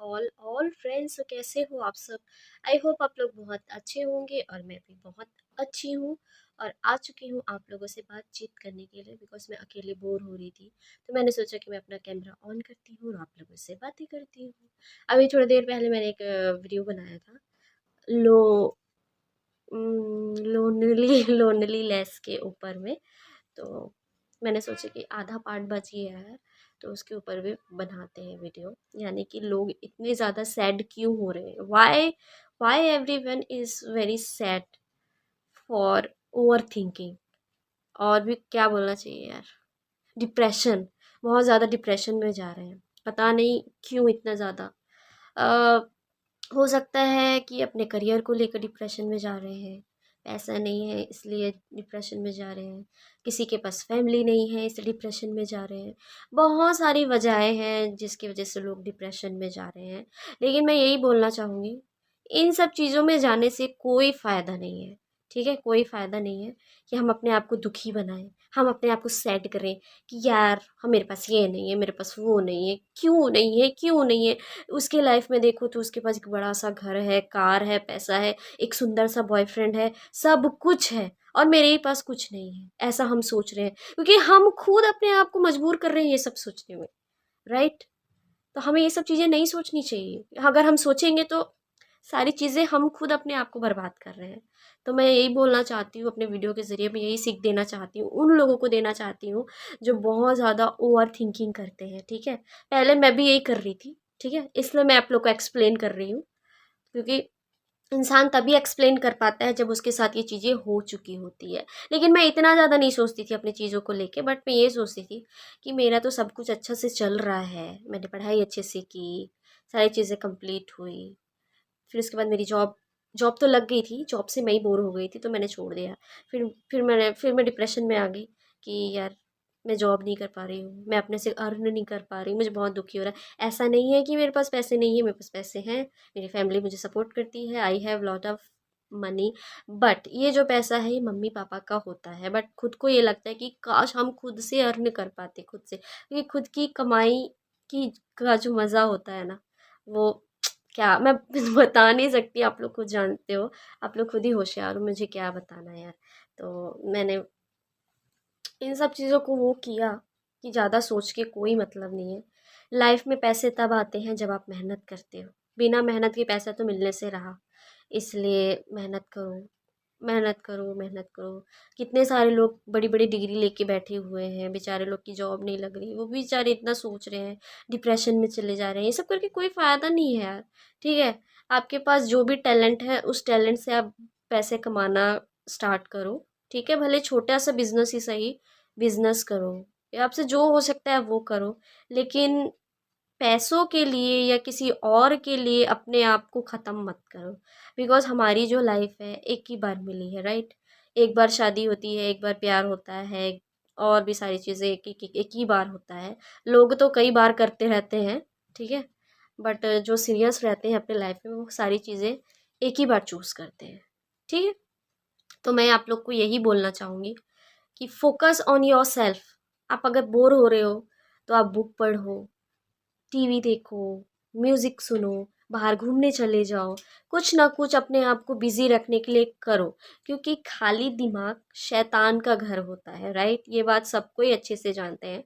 All friends, कैसे हो आप सब। आई होप आप लोग बहुत अच्छे होंगे और मैं भी बहुत अच्छी हूँ। और आ चुकी हूँ आप लोगों से बातचीत करने के लिए, बिकॉज मैं अकेले बोर हो रही थी। तो मैंने सोचा कि मैं अपना कैमरा ऑन करती हूँ और आप लोगों से बातें करती हूँ। अभी थोड़ी देर पहले मैंने एक वीडियो बनाया था लो लोनली लोनली लेस के ऊपर में। तो मैंने सोचा कि आधा पार्ट बच गया है, तो उसके ऊपर भी बनाते हैं वीडियो। यानी कि लोग इतने ज़्यादा सैड क्यों हो रहे हैं, why why everyone is very sad for overthinking. और भी क्या बोलना चाहिए यार, डिप्रेशन, बहुत ज़्यादा डिप्रेशन में जा रहे हैं। पता नहीं क्यों इतना ज़्यादा। हो सकता है कि अपने करियर को लेकर डिप्रेशन में जा रहे हैं, पैसा नहीं है इसलिए डिप्रेशन में जा रहे हैं, किसी के पास फैमिली नहीं है इसलिए डिप्रेशन में जा रहे हैं। बहुत सारी वजहें हैं जिसकी वजह से लोग डिप्रेशन में जा रहे हैं। लेकिन मैं यही बोलना चाहूँगी, इन सब चीज़ों में जाने से कोई फ़ायदा नहीं है। ठीक है, कोई फ़ायदा नहीं है कि हम अपने आप को दुखी बनाएं, हम अपने आप को सैड करें कि यार हम, मेरे पास ये नहीं है, मेरे पास वो नहीं है, क्यों नहीं है, क्यों नहीं है। उसके लाइफ में देखो तो उसके पास एक बड़ा सा घर है, कार है, पैसा है, एक सुंदर सा बॉयफ्रेंड है, सब कुछ है, और मेरे ही पास कुछ नहीं है। ऐसा हम सोच रहे हैं क्योंकि हम खुद अपने आप को मजबूर कर रहे हैं ये सब सोचने में, राइट। तो हमें ये सब चीज़ें नहीं सोचनी चाहिए। अगर हम सोचेंगे तो सारी चीज़ें हम खुद अपने आप को बर्बाद कर रहे हैं। तो मैं यही बोलना चाहती हूँ अपने वीडियो के ज़रिए, मैं यही सीख देना चाहती हूँ, उन लोगों को देना चाहती हूँ जो बहुत ज़्यादा ओवर थिंकिंग करते हैं। ठीक है, पहले मैं भी यही कर रही थी। ठीक है, इसलिए मैं आप लोग को एक्सप्लेन कर रही हूँ, क्योंकि इंसान तभी एक्सप्लेन कर पाता है जब उसके साथ ये चीज़ें हो चुकी होती है। लेकिन मैं इतना ज़्यादा नहीं सोचती थी अपनी चीज़ों को लेके, बट मैं ये सोचती थी कि मेरा तो सब कुछ अच्छा से चल रहा है, मैंने पढ़ाई अच्छे से की, सारी चीज़ें कंप्लीट हुई। फिर उसके बाद मेरी जॉब जॉब तो लग गई थी, जॉब से मैं ही बोर हो गई थी तो मैंने छोड़ दिया। फिर मैं डिप्रेशन में आ गई कि यार मैं जॉब नहीं कर पा रही हूँ, मैं अपने से अर्न नहीं कर पा रही हूँ, मुझे बहुत दुखी हो रहा है। ऐसा नहीं है कि मेरे पास पैसे नहीं है, मेरे पास पैसे हैं, मेरी फैमिली मुझे सपोर्ट करती है, I have lot of money. But ये जो पैसा है ये मम्मी पापा का होता है, बट खुद को ये लगता है कि काश हम खुद से अर्न कर पाते, खुद से, क्योंकि खुद की कमाई की का जो मज़ा होता है ना, वो क्या मैं बता नहीं सकती, आप लोग खुद जानते हो, आप लोग खुद ही होशियार हो, मुझे क्या बताना है यार। तो मैंने इन सब चीज़ों को वो किया कि ज़्यादा सोच के कोई मतलब नहीं है। लाइफ में पैसे तब आते हैं जब आप मेहनत करते हो, बिना मेहनत के पैसा तो मिलने से रहा। इसलिए मेहनत करो, मेहनत करो, मेहनत करो। कितने सारे लोग बड़ी बड़ी डिग्री लेके बैठे हुए हैं, बेचारे लोग की जॉब नहीं लग रही, वो भी बेचारे इतना सोच रहे हैं, डिप्रेशन में चले जा रहे हैं। ये सब करके कोई फ़ायदा नहीं है यार। ठीक है, आपके पास जो भी टैलेंट है उस टैलेंट से आप पैसे कमाना स्टार्ट करो। ठीक है, भले छोटा सा बिजनेस ही सही, बिजनेस करो, या आपसे जो हो सकता है वो करो। लेकिन पैसों के लिए या किसी और के लिए अपने आप को ख़त्म मत करो। बिकॉज़ हमारी जो लाइफ है एक ही बार मिली है, राइट। एक बार शादी होती है, एक बार प्यार होता है, और भी सारी चीज़ें एक ही बार होता है। लोग तो कई बार करते रहते हैं, ठीक है, बट जो सीरियस रहते हैं अपने लाइफ में वो सारी चीज़ें एक ही बार चूज़ करते हैं। ठीक है, तो मैं आप लोग को यही बोलना चाहूँगी कि फोकस ऑन योर सेल्फ। आप अगर बोर हो रहे हो तो आप बुक पढ़ो, टीवी देखो, म्यूज़िक सुनो, बाहर घूमने चले जाओ, कुछ ना कुछ अपने आप को बिज़ी रखने के लिए करो, क्योंकि खाली दिमाग शैतान का घर होता है, राइट? ये बात सब कोई अच्छे से जानते हैं।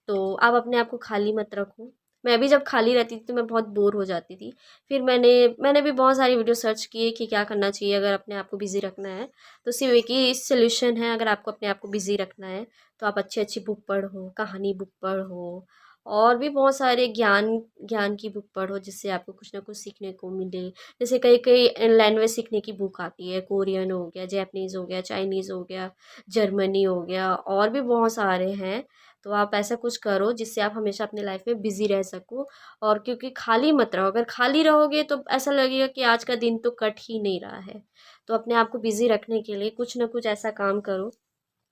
तो आप अपने आप को खाली मत रखो। मैं भी जब खाली रहती थी तो मैं बहुत बोर हो जाती थी। फिर मैंने भी बहुत सारी वीडियो सर्च किए कि क्या करना चाहिए अगर अपने आप को बिज़ी रखना है। तो सिर्फ़ एक ही सॉल्यूशन है, अगर आपको अपने आप को बिज़ी रखना है, तो आप अच्छी-अच्छी बुक पढ़ो, कहानी बुक पढ़ो, और भी बहुत सारे ज्ञान ज्ञान की बुक पढ़ो जिससे आपको कुछ ना कुछ सीखने को मिले। जैसे कई कई लैंग्वेज सीखने की बुक आती है, कोरियन हो गया, जैपनीज़ हो गया, चाइनीज़ हो गया, जर्मनी हो गया, और भी बहुत सारे हैं। तो आप ऐसा कुछ करो जिससे आप हमेशा अपनी लाइफ में बिज़ी रह सको। और क्योंकि खाली मत रहो, अगर खाली रहोगे तो ऐसा लगेगा कि आज का दिन तो कट ही नहीं रहा है। तो अपने आप को बिज़ी रखने के लिए कुछ ना कुछ ऐसा काम करो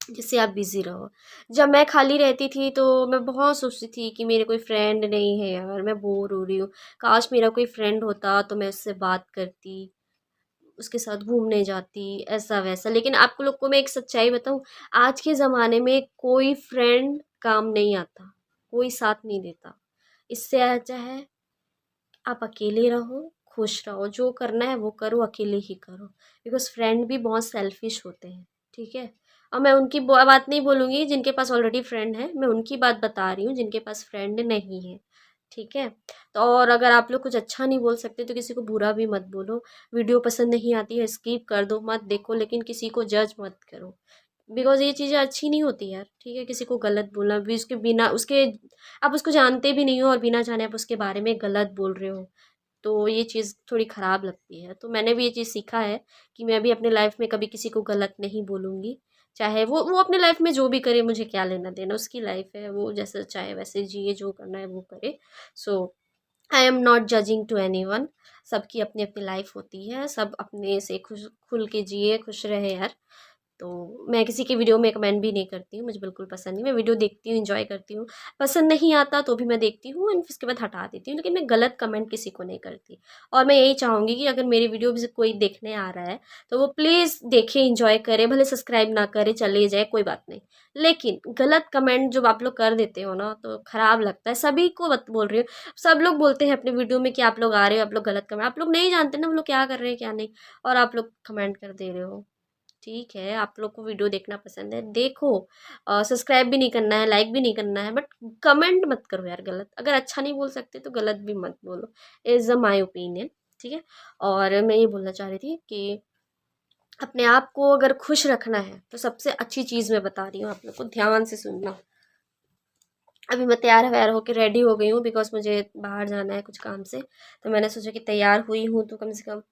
जिससे आप बिज़ी रहो। जब मैं खाली रहती थी तो मैं बहुत सोचती थी कि मेरे कोई फ्रेंड नहीं है यार, मैं बोर हो रही हूँ। काश मेरा कोई फ्रेंड होता तो मैं उससे बात करती, उसके साथ घूमने जाती, ऐसा-वैसा। लेकिन आप लोग को मैं एक सच्चाई बताऊँ, आज के ज़माने में कोई फ्रेंड काम नहीं आता, कोई साथ नहीं देता। इससे अच्छा है आप अकेले रहो, खुश रहो, जो करना है वो करो, अकेले ही करो, बिकॉज़ फ्रेंड भी बहुत सेल्फिश होते हैं, ठीक है? और मैं उनकी बात नहीं बोलूँगी जिनके पास ऑलरेडी फ्रेंड है, मैं उनकी बात बता रही हूँ जिनके पास फ्रेंड नहीं है, ठीक है? तो और अगर आप लोग कुछ अच्छा नहीं बोल सकते तो किसी को बुरा भी मत बोलो, वीडियो पसंद नहीं आती है स्किप कर दो, मत देखो, लेकिन किसी को जज मत करो। बिकॉज़ ये चीज़ें अच्छी नहीं होती यार, ठीक है? किसी को गलत बोलना भी, उसके बिना उसके, आप उसको जानते भी नहीं हो और बिना जाने आप उसके बारे में गलत बोल रहे हो, तो ये चीज़ थोड़ी ख़राब लगती है। तो मैंने भी ये चीज़ सीखा है कि मैं भी अपने लाइफ़ में कभी किसी को गलत नहीं बोलूँगी। चाहे वो अपने लाइफ़ में जो भी करे, मुझे क्या लेना-देना, उसकी लाइफ़ है, वो जैसा चाहे वैसे जिए, जो करना है वो करे। So I am not judging to anyone. सबकी अपनी-अपनी लाइफ़ होती है, सब अपने से खुश खुल के जिए, खुश रहे यार। तो मैं किसी की वीडियो में कमेंट भी नहीं करती हूँ, मुझे बिल्कुल पसंद नहीं। मैं वीडियो देखती हूँ, एन्जॉय करती हूँ, पसंद नहीं आता तो भी मैं देखती हूँ एंड उसके बाद हटा देती हूँ, लेकिन मैं गलत कमेंट किसी को नहीं करती। और मैं यही चाहूँगी कि अगर मेरी वीडियो भी कोई देखने आ रहा है, तो वो प्लीज़ देखे, एन्जॉय करे, भले सब्सक्राइब ना करे, चले जाए, कोई बात नहीं। लेकिन गलत कमेंट जब आप लोग कर देते हो ना, तो खराब लगता है। सभी को बत बोल रही हूँ, सब लोग बोलते हैं अपने वीडियो में कि आप लोग आ रहे हो, आप लोग गलत कमेंट, आप लोग नहीं जानते ना वो लोग क्या कर रहे हैं, क्या नहीं, और आप लोग कमेंट कर दे रहे हो। ठीक है, आप लोग को वीडियो देखना पसंद है, देखो, सब्सक्राइब भी नहीं करना है, लाइक भी नहीं करना है, बट कमेंट मत करो यार गलत। अगर अच्छा नहीं बोल सकते तो गलत भी मत बोलो, इज़ माय ओपिनियन, ठीक है? और मैं ये बोलना चाह रही थी कि अपने आप को अगर खुश रखना है, तो सबसे अच्छी चीज़ मैं बता रही हूँ, आप लोग को ध्यान से सुनना। अभी मैं तैयार-वैयार होके रेडी हो गई हूँ बिकॉज़ मुझे बाहर जाना है कुछ काम से, तो मैंने सोचा कि तैयार हुई हूँ तो कम से कम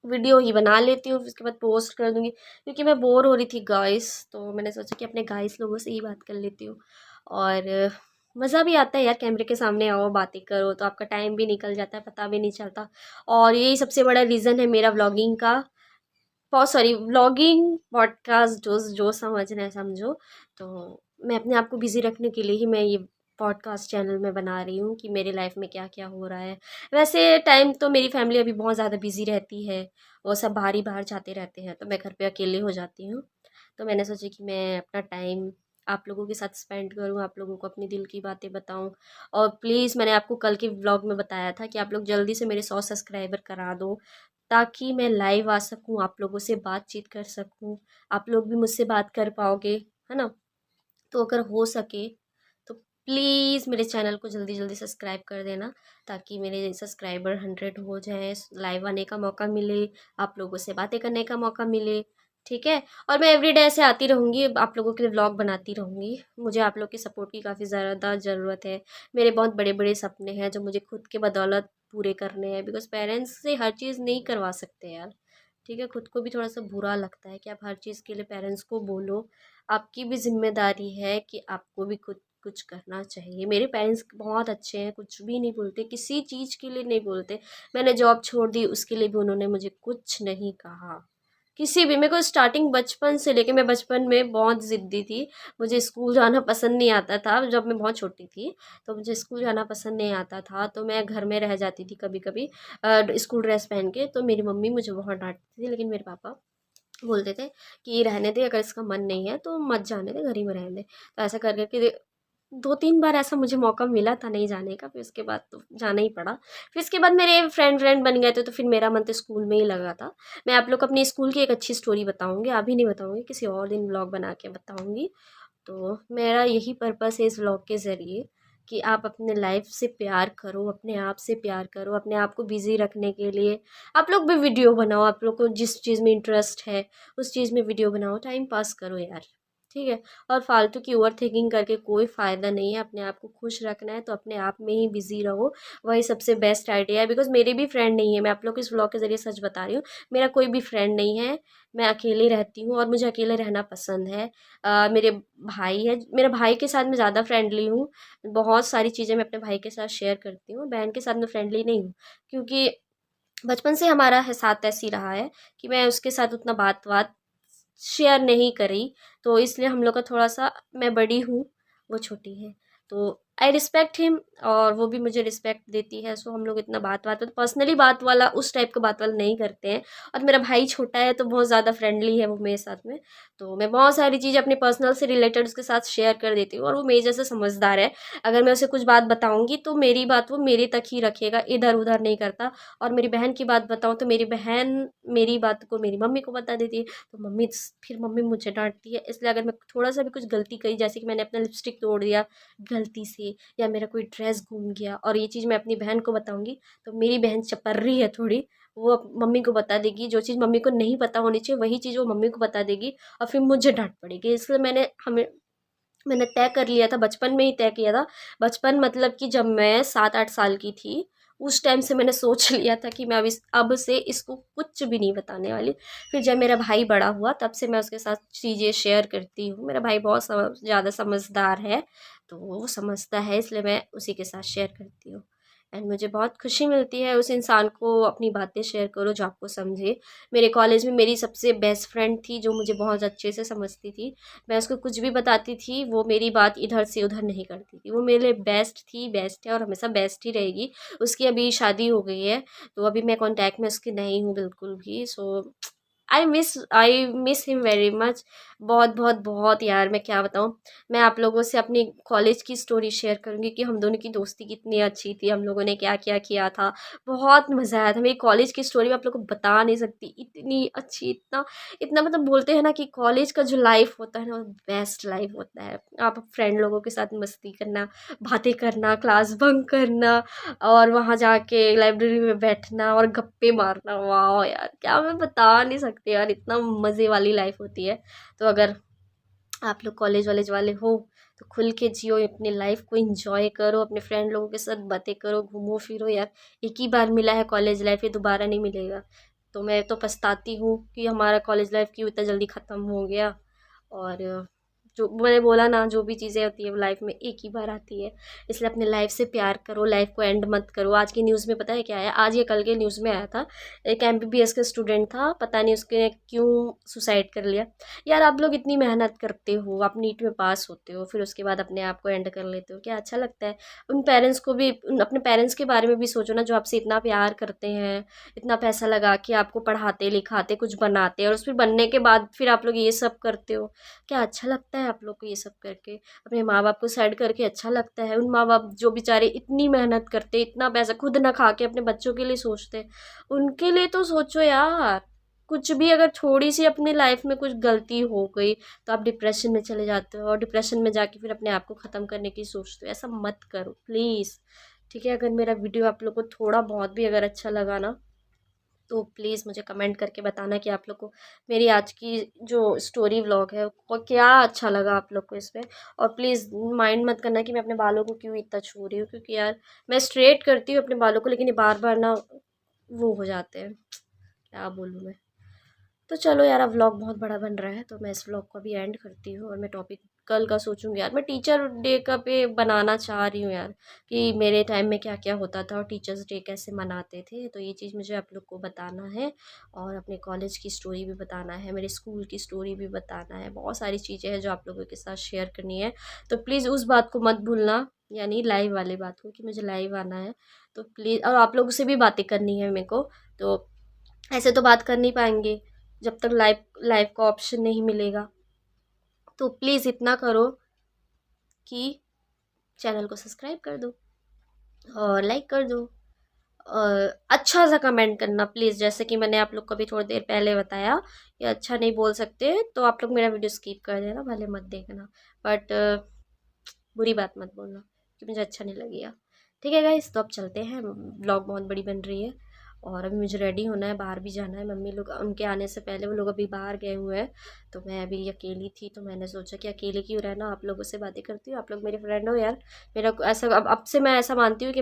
वीडियो ही बना लेती हूँ, उसके बाद पोस्ट कर दूँगी, क्योंकि मैं बोर हो रही थी गाइस, तो मैंने सोचा कि अपने गाइस लोगों से ही बात कर लेती हूँ। और मज़ा भी आता है यार, कैमरे के सामने आओ, बातें करो, तो आपका टाइम भी निकल जाता है, पता भी नहीं चलता। और यही सबसे बड़ा रीज़न है मेरा व्लॉगिंग का, सॉरी, व्लॉगिंग, पॉडकास्ट, जो जो समझना है समझो। तो मैं अपने आप को बिज़ी रखने के लिए ही मैं ये पॉडकास्ट चैनल में बना रही हूँ कि मेरे लाइफ में क्या-क्या हो रहा है। वैसे टाइम तो मेरी फैमिली अभी बहुत ज़्यादा बिज़ी रहती है, वो सब बाहर ही बाहर जाते रहते हैं, तो मैं घर पे अकेले हो जाती हूँ। तो मैंने सोचा कि मैं अपना टाइम आप लोगों के साथ स्पेंड करूँ, आप लोगों को अपने दिल की बातें बताऊँ। और प्लीज़, मैंने आपको कल के व्लॉग में बताया था कि आप लोग जल्दी से मेरे 100 सब्सक्राइबर करा दो, ताकि मैं लाइव आ सकूँ, आप लोगों से बातचीत कर सकूँ, आप लोग भी मुझसे बात कर पाओगे, है ना? तो अगर हो सके तो प्लीज़ मेरे चैनल को जल्दी-जल्दी सब्सक्राइब कर देना, ताकि मेरे सब्सक्राइबर 100 हो जाएँ, लाइव आने का मौका मिले, आप लोगों से बातें करने का मौका मिले, ठीक है? और मैं एवरीडे ऐसे आती रहूँगी, आप लोगों के लिए व्लॉग बनाती रहूँगी। मुझे आप लोग की सपोर्ट की काफ़ी ज़्यादा ज़रूरत है। मेरे बहुत बड़े-बड़े सपने हैं जो मुझे खुद के बदौलत पूरे करने हैं, बिकॉज़ पेरेंट्स से हर चीज़ नहीं करवा सकते यार, ठीक है? खुद को भी थोड़ा-सा बुरा लगता है कि आप हर चीज़ के लिए पेरेंट्स को बोलो। आपकी भी ज़िम्मेदारी है कि आपको भी खुद कुछ करना चाहिए। मेरे पेरेंट्स बहुत अच्छे हैं, कुछ भी नहीं बोलते, किसी चीज़ के लिए नहीं बोलते। मैंने जॉब छोड़ दी, उसके लिए भी उन्होंने मुझे कुछ नहीं कहा। किसी भी, मेरे को स्टार्टिंग बचपन से लेके, मैं बचपन में बहुत ज़िद्दी थी। मुझे स्कूल जाना पसंद नहीं आता था, जब मैं बहुत छोटी थी, तो मुझे स्कूल जाना पसंद नहीं आता था, तो मैं घर में रह जाती थी कभी-कभी स्कूल ड्रेस पहन के, तो मेरी मम्मी मुझे बहुत डाँटती थी, लेकिन मेरे पापा बोलते थे कि रहने दे, अगर इसका मन नहीं है तो मत जाने दे, घर ही में रहने दे। तो ऐसा कर के 2-3 बार ऐसा मुझे मौका मिला था नहीं जाने का, फिर उसके बाद तो जाना ही पड़ा। फिर इसके बाद मेरे फ्रेंड बन गए थे, तो फिर मेरा मन तो स्कूल में ही लगा था। मैं आप लोग को अपनी स्कूल की एक अच्छी स्टोरी बताऊँगी, अभी नहीं बताऊँगी, किसी और दिन व्लॉग बना के बताऊँगी। तो मेरा यही पर्पस है इस व्लॉग के ज़रिए, कि आप अपने लाइफ से प्यार करो, अपने आप से प्यार करो, अपने आप को बिज़ी रखने के लिए आप लोग भी वीडियो बनाओ, आप लोग को जिस चीज़ में इंटरेस्ट है उस चीज़ में वीडियो बनाओ, टाइम पास करो यार, ठीक है? और फालतू की ओवरथिंकिंग करके कोई फ़ायदा नहीं है, अपने आप को खुश रखना है तो अपने आप में ही बिज़ी रहो, वही सबसे बेस्ट आइडिया है। बिकॉज़ मेरे भी फ्रेंड नहीं है, मैं आप लोग को इस व्लॉग के ज़रिए सच बता रही हूँ, मेरा कोई भी फ्रेंड नहीं है, मैं अकेले रहती हूँ और मुझे अकेले रहना पसंद है। मेरे भाई है, मेरे भाई के साथ मैं ज़्यादा फ्रेंडली हूँ, बहुत सारी चीज़ें मैं अपने भाई के साथ शेयर करती हूँ, बहन के साथ मैं फ्रेंडली नहीं हूँ, क्योंकि बचपन से हमारा है साथ ऐसी रहा है कि मैं उसके साथ उतना बात-वात शेयर नहीं करी, तो इसलिए हम लोग का थोड़ा-सा, मैं बड़ी हूँ, वो छोटी है, तो आई रिस्पेक्ट हिम और वो भी मुझे रिस्पेक्ट देती है। सो हम लोग इतना बात पर्सनली बात वाला उस टाइप का बात वाला नहीं करते हैं। और मेरा भाई छोटा है तो बहुत ज़्यादा फ्रेंडली है वो मेरे साथ में। तो मैं बहुत सारी चीज़ें अपने पर्सनल से रिलेटेड उसके साथ शेयर कर देती हूँ और वो मेरे जैसे समझदार है। अगर मैं उसे कुछ बात बताऊँगी तो मेरी बात वो मेरे तक ही रखेगा, इधर उधर नहीं करता। और मेरी बहन की बात बताऊँ तो मेरी बहन मेरी बात को मेरी मम्मी को बता देती है, तो फिर मम्मी मुझे डांटती है। इसलिए अगर मैं थोड़ा सा भी कुछ गलती करी, जैसे कि मैंने अपना लिपस्टिक तोड़ दिया गलती से, या मेरा कोई ड्रेस घूम गया और ये चीज़ मैं अपनी बहन को बताऊंगी, तो मेरी बहन चपर्री है थोड़ी, वो मम्मी को बता देगी। जो चीज़ मम्मी को नहीं पता होनी चाहिए वही चीज़ वो मम्मी को बता देगी और फिर मुझे डांट पड़ेगी। इसलिए मैंने तय कर लिया था, बचपन में ही तय किया था। बचपन मतलब कि जब मैं 7-8 साल की थी, उस टाइम से मैंने सोच लिया था कि मैं अब से इसको कुछ भी नहीं बताने वाली। फिर जब मेरा भाई बड़ा हुआ तब से मैं उसके साथ चीज़ें शेयर करती हूँ। मेरा भाई बहुत ज़्यादा समझदार है, तो वो समझता है, इसलिए मैं उसी के साथ शेयर करती हूँ। एंड मुझे बहुत खुशी मिलती है उस इंसान को अपनी बातें शेयर करो जो आपको समझे। मेरे कॉलेज में मेरी सबसे बेस्ट फ्रेंड थी जो मुझे बहुत अच्छे से समझती थी। मैं उसको कुछ भी बताती थी, वो मेरी बात इधर से उधर नहीं करती थी। वो मेरे लिए बेस्ट थी, बेस्ट है और हमेशा बेस्ट ही रहेगी। उसकी अभी शादी हो गई है, तो अभी मैं कॉन्टैक्ट में उसके नहीं हूँ बिल्कुल भी। So I miss him very much. बहुत बहुत बहुत यार, मैं क्या बताऊँ। मैं आप लोगों से अपनी कॉलेज की स्टोरी शेयर करूँगी कि हम दोनों की दोस्ती कितनी अच्छी थी, हम लोगों ने क्या क्या किया था। बहुत मज़ा आया था। मेरी कॉलेज की स्टोरी मैं आप लोगों को बता नहीं सकती, इतनी अच्छी, इतना इतना मतलब बोलते हैं ना कि कॉलेज का जो लाइफ होता है ना वो बेस्ट लाइफ होता है। आप फ्रेंड लोगों के साथ मस्ती करना, बातें करना, क्लास बंक करना और वहाँ जाके लाइब्रेरी में बैठना और गप्पे मारना, वाह यार क्या मैं बता नहीं सकती यार, इतना मज़े वाली लाइफ होती है। तो अगर आप लोग कॉलेज वॉलेज वाले हो तो खुल के जियो, अपनी लाइफ को एंजॉय करो, अपने फ्रेंड लोगों के साथ बातें करो, घूमो फिरो यार। एक ही बार मिला है कॉलेज लाइफ, ये दोबारा नहीं मिलेगा। तो मैं तो पछताती हूँ कि हमारा कॉलेज लाइफ क्यों इतना जल्दी ख़त्म हो गया। और जो मैंने बोला ना, जो भी चीज़ें होती है वो लाइफ में एक ही बार आती है। इसलिए अपने लाइफ से प्यार करो, लाइफ को एंड मत करो। आज की न्यूज़ में पता है क्या आया, आज या कल के न्यूज़ में आया था, एक एमबीबीएस का स्टूडेंट था, पता नहीं उसके क्यों सुसाइड कर लिया। यार आप लोग इतनी मेहनत करते हो, आप नीट में पास होते हो, फिर उसके बाद अपने आप को एंड कर लेते हो, क्या अच्छा लगता है? उन पेरेंट्स को भी, अपने पेरेंट्स के बारे में भी सोचो ना, जो आपसे इतना प्यार करते हैं, इतना पैसा लगा के आपको पढ़ाते लिखाते कुछ बनाते, और उस फिर बनने के बाद फिर आप लोग ये सब करते हो। क्या अच्छा लगता है आप लोग को ये सब करके? अपने माँ बाप को साइड करके अच्छा लगता है? उन माँ बाप जो बेचारे इतनी मेहनत करते, इतना पैसा खुद ना खा के अपने बच्चों के लिए सोचते, उनके लिए तो सोचो यार। कुछ भी अगर थोड़ी सी अपनी लाइफ में कुछ गलती हो गई तो आप डिप्रेशन में चले जाते हो, और डिप्रेशन में जाके फिर अपने आप को ख़त्म करने की सोचते हो। ऐसा मत करो प्लीज़, ठीक है? अगर मेरा वीडियो आप लोग को थोड़ा बहुत भी अगर अच्छा लगा ना, तो प्लीज़ मुझे कमेंट करके बताना कि आप लोग को मेरी आज की जो स्टोरी व्लॉग है वो क्या अच्छा लगा आप लोग को इसमें। और प्लीज़ माइंड मत करना कि मैं अपने बालों को क्यों इतना छू रही हूँ, क्योंकि यार मैं स्ट्रेट करती हूँ अपने बालों को, लेकिन ये बार बार ना वो हो जाते हैं, क्या बोलूँ मैं। तो चलो यार, अब व्लॉग बहुत बड़ा बन रहा है तो मैं इस व्लॉग को भी एंड करती हूँ, और मैं टॉपिक कल का सोचूंगी यार। मैं टीचर डे का पे बनाना चाह रही हूँ यार, कि मेरे टाइम में क्या क्या होता था और टीचर्स डे कैसे मनाते थे, तो ये चीज़ मुझे आप लोग को बताना है। और अपने कॉलेज की स्टोरी भी बताना है, मेरे स्कूल की स्टोरी भी बताना है, बहुत सारी चीज़ें हैं जो आप लोगों के साथ शेयर करनी है। तो प्लीज़ उस बात को मत भूलना, यानी लाइव वाली बात को, कि मुझे लाइव आना है। तो प्लीज़, और आप लोगों से भी बातें करनी है मेरे को। तो ऐसे तो बात कर नहीं पाएंगे जब तक लाइव लाइव का ऑप्शन नहीं मिलेगा। तो प्लीज़ इतना करो कि चैनल को सब्सक्राइब कर दो और लाइक कर दो, और अच्छा सा कमेंट करना प्लीज़। जैसे कि मैंने आप लोग को भी थोड़ी देर पहले बताया कि अच्छा नहीं बोल सकते तो आप लोग मेरा वीडियो स्किप कर देना, भले मत देखना, बट बुरी बात मत बोलना कि मुझे अच्छा नहीं लगेगा। ठीक है गाइस, तो अब चलते हैं, व्लॉग बहुत बड़ी बन रही है और अभी मुझे रेडी होना है, बाहर भी जाना है। मम्मी लोग उनके आने से पहले वो लोग अभी बाहर गए हुए हैं, तो मैं अभी अकेली थी, तो मैंने सोचा कि अकेले क्यों रहना, आप लोगों से बातें करती हूँ। आप लोग मेरे फ्रेंड हो यार। मेरा ऐसा अब से मैं ऐसा मानती हूँ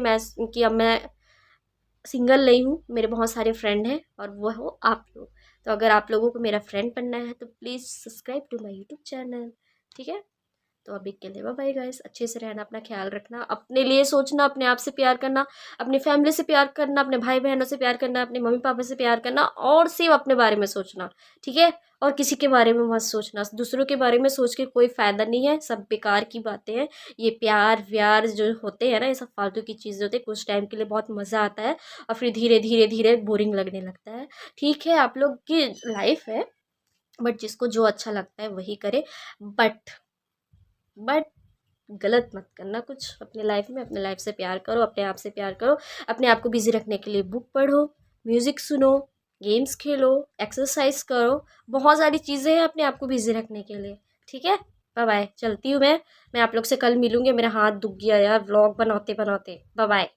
कि अब मैं सिंगल नहीं हूँ, मेरे बहुत सारे फ्रेंड हैं और वो हो आप लोग। तो अगर आप लोगों को मेरा फ्रेंड बनना है तो please subscribe to my YouTube channel, ठीक है? तो अभी के लिए बाय बाय गाइस, अच्छे से रहना, अपना ख्याल रखना, अपने लिए सोचना, अपने आप से प्यार करना, अपनी फैमिली से प्यार करना, अपने भाई बहनों से प्यार करना, अपने मम्मी पापा से प्यार करना, और सिर्फ अपने बारे में सोचना, ठीक है। और किसी के बारे में मत सोचना, दूसरों के बारे में सोच के कोई फायदा नहीं है, सब बेकार की बातें हैं। ये प्यार व्यार जो होते हैं ना, ये सब फालतू की चीज़ें होती है, कुछ टाइम के लिए बहुत मज़ा आता है और फिर धीरे धीरे धीरे बोरिंग लगने लगता है। ठीक है, आप लोग की लाइफ है, बट जिसको जो अच्छा लगता है वही करे। बट गलत मत करना कुछ अपने लाइफ में, अपने लाइफ से प्यार करो, अपने आप से प्यार करो, अपने आप को बिजी रखने के लिए बुक पढ़ो, म्यूजिक सुनो, गेम्स खेलो, एक्सरसाइज करो, बहुत सारी चीज़ें हैं अपने आप को बिजी रखने के लिए, ठीक है। बाय बाय, चलती हूँ मैं आप लोग से कल मिलूंगी, मेरा हाथ दुख गया यार व्लॉग बनाते बनाते। Bye bye.